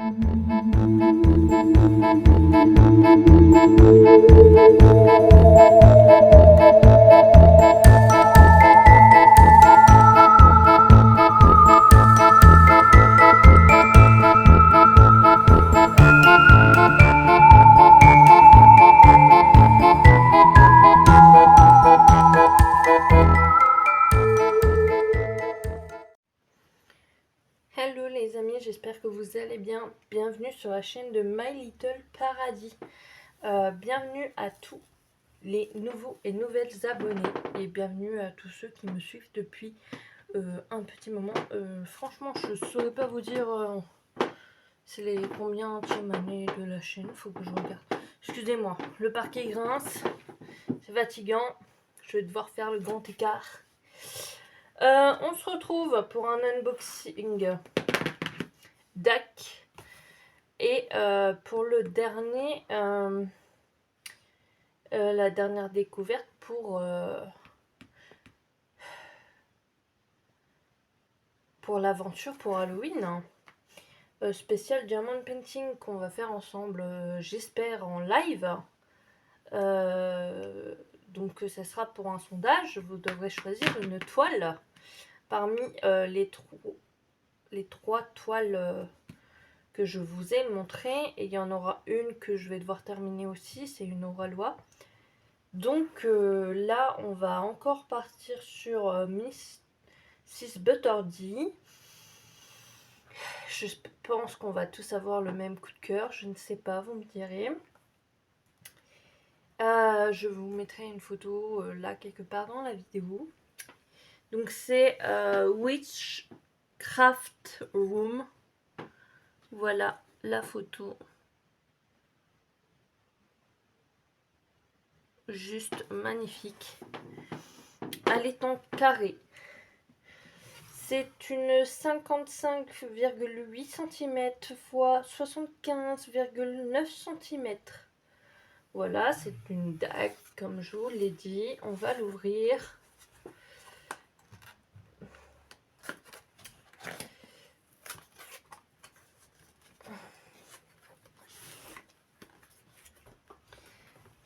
Hello les amis, j'espère que vous allez bien. Bienvenue sur la chaîne de My Little Paradis. Bienvenue à tous les nouveaux et nouvelles abonnés et bienvenue à tous ceux qui me suivent depuis un petit moment. Franchement, je ne saurais pas vous dire c'est les combienième année de la chaîne. Faut que je regarde. Excusez-moi, le parquet grince, c'est fatigant. Je vais devoir faire le grand écart. On se retrouve pour un unboxing DAC et pour le dernier la dernière découverte pour l'aventure pour Halloween spécial Diamond Painting qu'on va faire ensemble, j'espère en live. Donc ça sera pour un sondage. Vous devrez choisir une toile parmi les trois toiles que je vous ai montré, et il y en aura une que je vais devoir terminer aussi, c'est une Auralois. Donc là on va encore partir sur Miss Butterdee. Je pense qu'on va tous avoir le même coup de cœur, je ne sais pas, vous me direz. Je vous mettrai une photo là quelque part dans la vidéo. Donc c'est Witchcraft Room. Voilà la photo. Juste magnifique. Elle est en carré. C'est une 55,8 cm x 75,9 cm. Voilà, c'est une DAC comme je vous l'ai dit. On va l'ouvrir.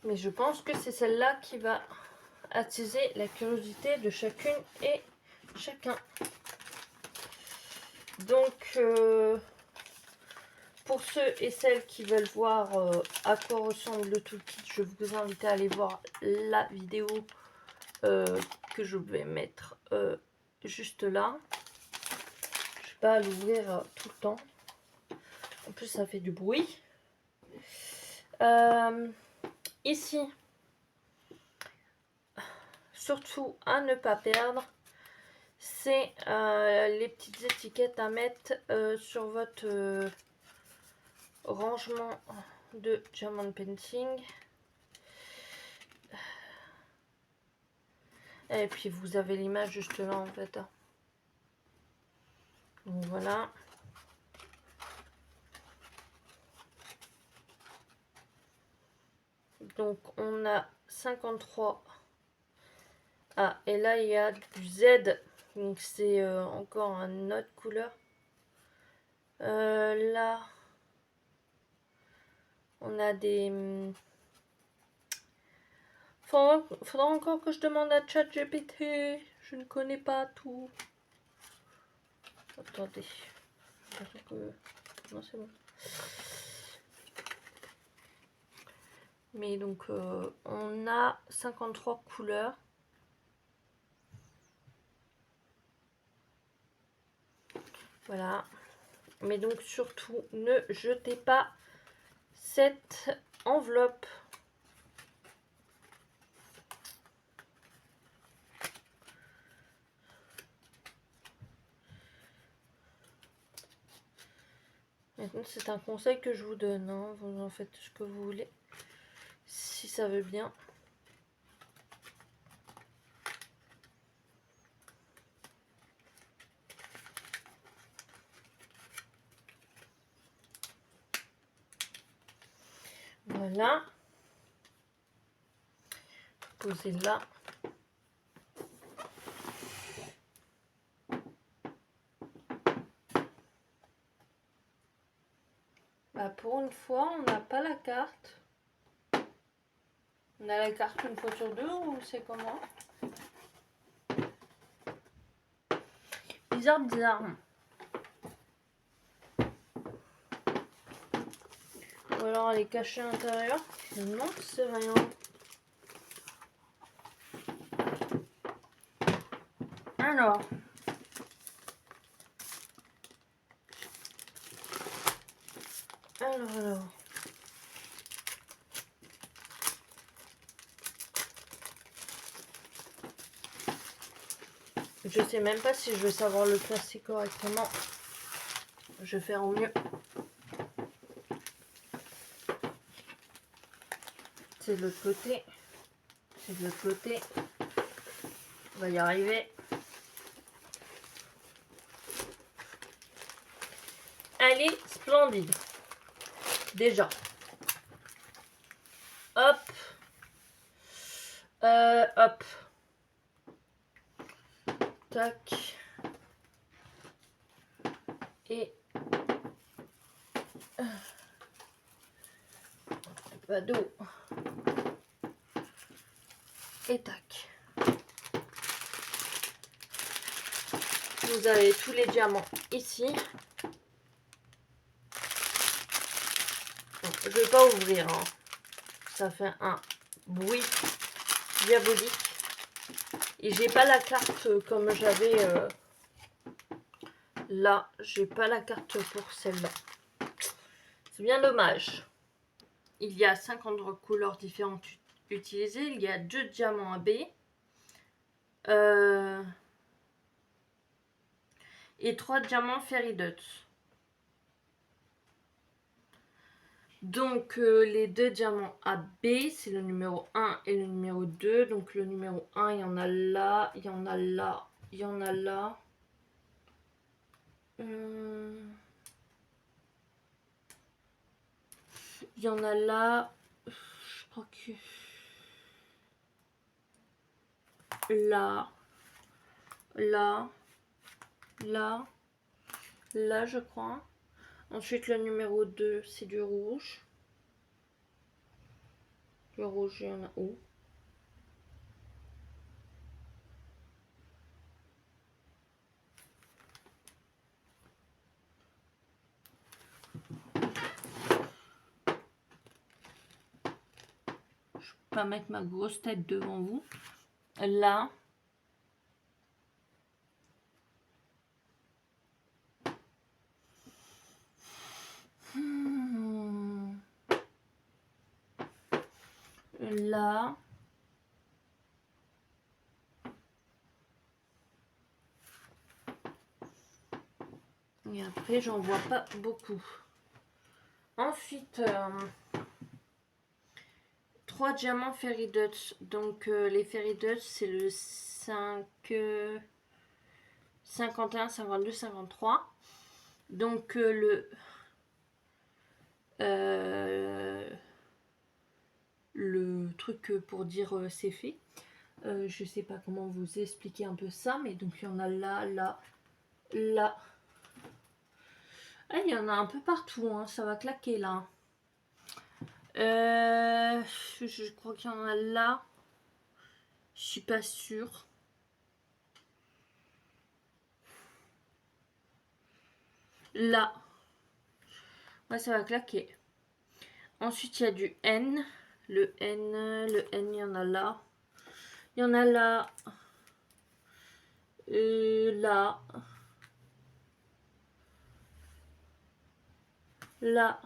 Mais je pense que c'est celle-là qui va attiser la curiosité de chacune et chacun. Donc, pour ceux et celles qui veulent voir à quoi ressemble le toolkit, je vous invite à aller voir la vidéo que je vais mettre juste là. Je ne vais pas l'ouvrir tout le temps. En plus, ça fait du bruit. Ici, surtout à ne pas perdre, c'est les petites étiquettes à mettre sur votre rangement de Diamond Painting. Et puis vous avez l'image juste là en fait. Donc voilà. Donc on a 53. Ah, et là il y a du Z. Donc c'est encore une autre couleur. Là, on a des... Faudra encore que je demande à ChatGPT. Je ne connais pas tout. Attendez. Non, c'est bon. Mais donc, on a 53 couleurs. Voilà. Mais donc, surtout, ne jetez pas cette enveloppe. Maintenant, c'est un conseil que je vous donne. Hein. Vous en faites ce que vous voulez. Si ça veut bien. Voilà. Posez là. Bah pour une fois, on n'a pas la carte. On a la carte une fois sur deux ou c'est comment? Bizarre, bizarre. Ou alors elle est cachée à l'intérieur. Non, c'est rien. Alors. Alors. Je sais même pas si je vais savoir le placer correctement. Je vais faire au mieux. C'est de l'autre côté. C'est de l'autre côté. On va y arriver. Elle est splendide. Déjà. Hop. Hop. Tac. Et pas d'eau. Et tac. Vous avez tous les diamants ici. Bon, je vais pas ouvrir. Hein. Ça fait un bruit diabolique. Et j'ai pas la carte comme j'avais là. J'ai pas la carte pour celle-là. C'est bien dommage. Il y a 50 couleurs différentes utilisées. Il y a 2 diamants AB. Et 3 diamants Fairy-Dots. Donc les 2 diamants AB, c'est le numéro 1 et le numéro 2. Donc le numéro 1, il y en a là, il y en a là, il y en a là. Il y en a là. Je crois que... Là. Là. Là. Là, je crois. Ensuite, le numéro 2, c'est du rouge. Le rouge, il y en a où? Je vais pas mettre ma grosse tête devant vous. Là. Là. Et après, j'en vois pas beaucoup. Ensuite, 3 diamants Fairy-Dots. Donc, les Fairy-Dots, c'est le 5, 51, 52, 53. Donc, le truc pour dire c'est fait. Je sais pas comment vous expliquer un peu ça, mais donc il y en a là, là, là. Ah, il y en a un peu partout, hein, ça va claquer là. Je crois qu'il y en a là. Je suis pas sûre. Là. Ouais, ça va claquer. Ensuite, il y a du N. Le N, il y en a là. Il y en a là. Là. Là.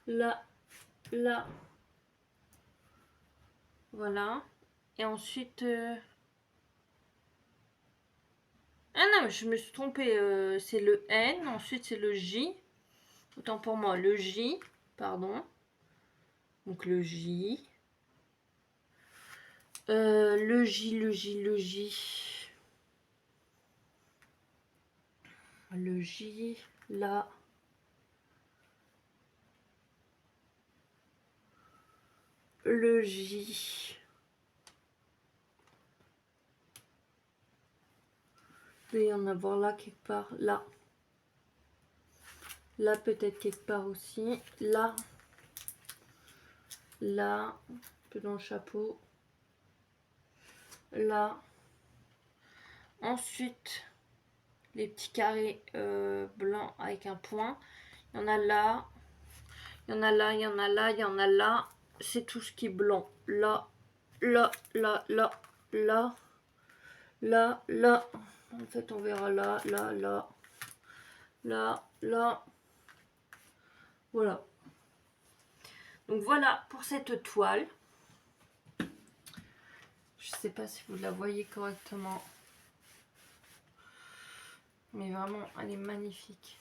Là. Là. Voilà. Et ensuite... Ah non, mais je me suis trompée. C'est le N, ensuite c'est le J. Autant pour moi, le J, pardon. Donc le J. Le J, le J, le J. Le J, là. Le J. Il doit y en avoir là quelque part, là. Là peut-être quelque part aussi. Là. Là. Un peu dans le chapeau. Là. Ensuite, les petits carrés blancs avec un point. Il y en a là. Il y en a là, il y en a là, il y en a là. C'est tout ce qui est blanc. Là, là, là, là, là, là, là. En fait, on verra là, là, là, là, là. Voilà. Donc voilà pour cette toile. Je sais pas si vous la voyez correctement. Mais vraiment, elle est magnifique.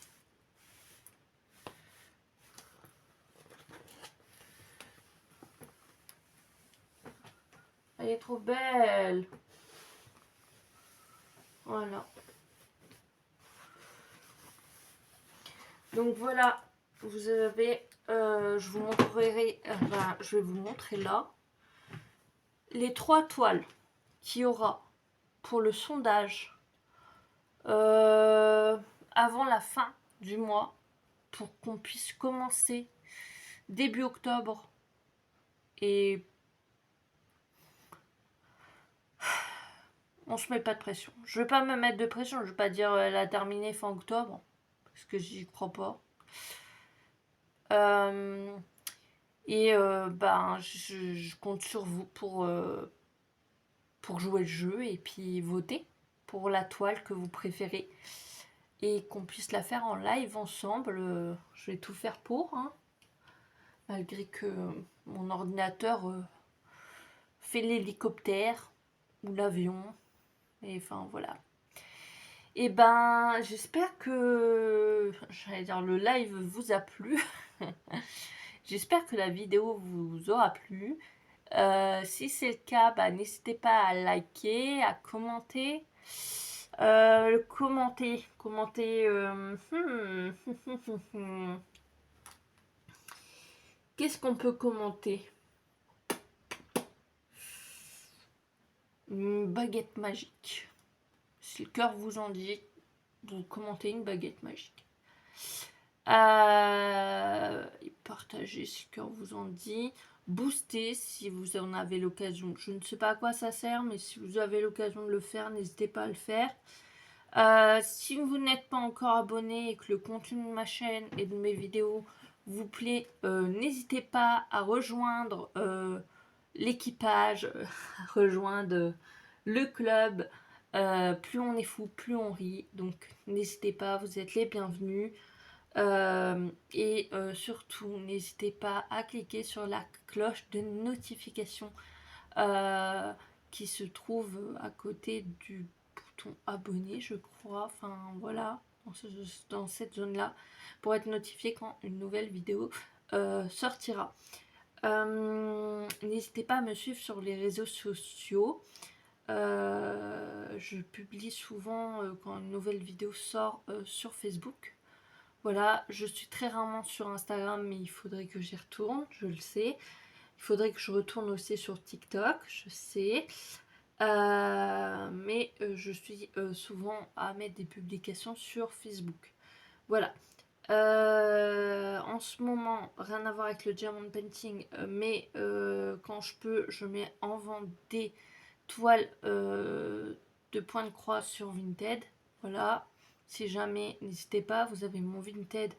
Elle est trop belle. Voilà. Donc voilà, vous avez, je vous montrerai, je vais vous montrer là, les 3 toiles qu'il y aura pour le sondage avant la fin du mois, pour qu'on puisse commencer début octobre. Et on se met pas de pression. Je vais pas me mettre de pression, je vais pas dire elle a terminé fin octobre, parce que j'y crois pas. Je compte sur vous pour jouer le jeu et puis voter pour la toile que vous préférez et qu'on puisse la faire en live ensemble. Je vais tout faire pour, hein, malgré que mon ordinateur fait l'hélicoptère ou l'avion. Et enfin voilà. Et ben j'espère que, j'allais dire, le live vous a plu. J'espère que la vidéo vous aura plu. Si c'est le cas, n'hésitez pas à liker, à commenter. Qu'est-ce qu'on peut commenter? Une baguette magique. Si le cœur vous en dit, vous commentez une baguette magique. Et partagez si le cœur vous en dit. Booster si vous en avez l'occasion. Je ne sais pas à quoi ça sert, mais si vous avez l'occasion de le faire, n'hésitez pas à le faire. Si vous n'êtes pas encore abonné et que le contenu de ma chaîne et de mes vidéos vous plaît, n'hésitez pas à rejoindre l'équipage, à rejoindre le club. Plus on est fou, plus on rit. Donc n'hésitez pas, vous êtes les bienvenus. Surtout, n'hésitez pas à cliquer sur la cloche de notification qui se trouve à côté du bouton abonné, je crois. Enfin voilà, dans cette zone-là, pour être notifié quand une nouvelle vidéo sortira. N'hésitez pas à me suivre sur les réseaux sociaux. Je publie souvent quand une nouvelle vidéo sort sur Facebook. Voilà, je suis très rarement sur Instagram, mais il faudrait que j'y retourne, je le sais. Il faudrait que je retourne aussi sur TikTok, je sais. Mais je suis souvent à mettre des publications sur Facebook. Voilà. En ce moment, rien à voir avec le diamond painting, mais quand je peux, je mets en vente des toiles de point de croix sur Vinted. Voilà. Si jamais, n'hésitez pas, vous avez mon Vinted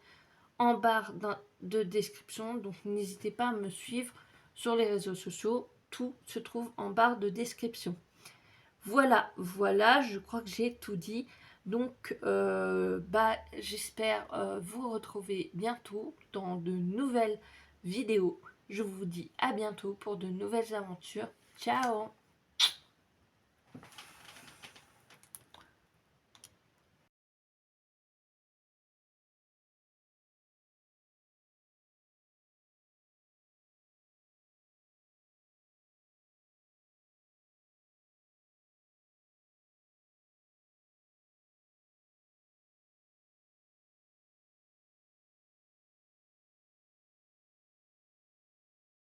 en barre de description, donc n'hésitez pas à me suivre sur les réseaux sociaux, tout se trouve en barre de description. Voilà, je crois que j'ai tout dit. Donc j'espère vous retrouver bientôt dans de nouvelles vidéos. Je vous dis à bientôt pour de nouvelles aventures. Ciao!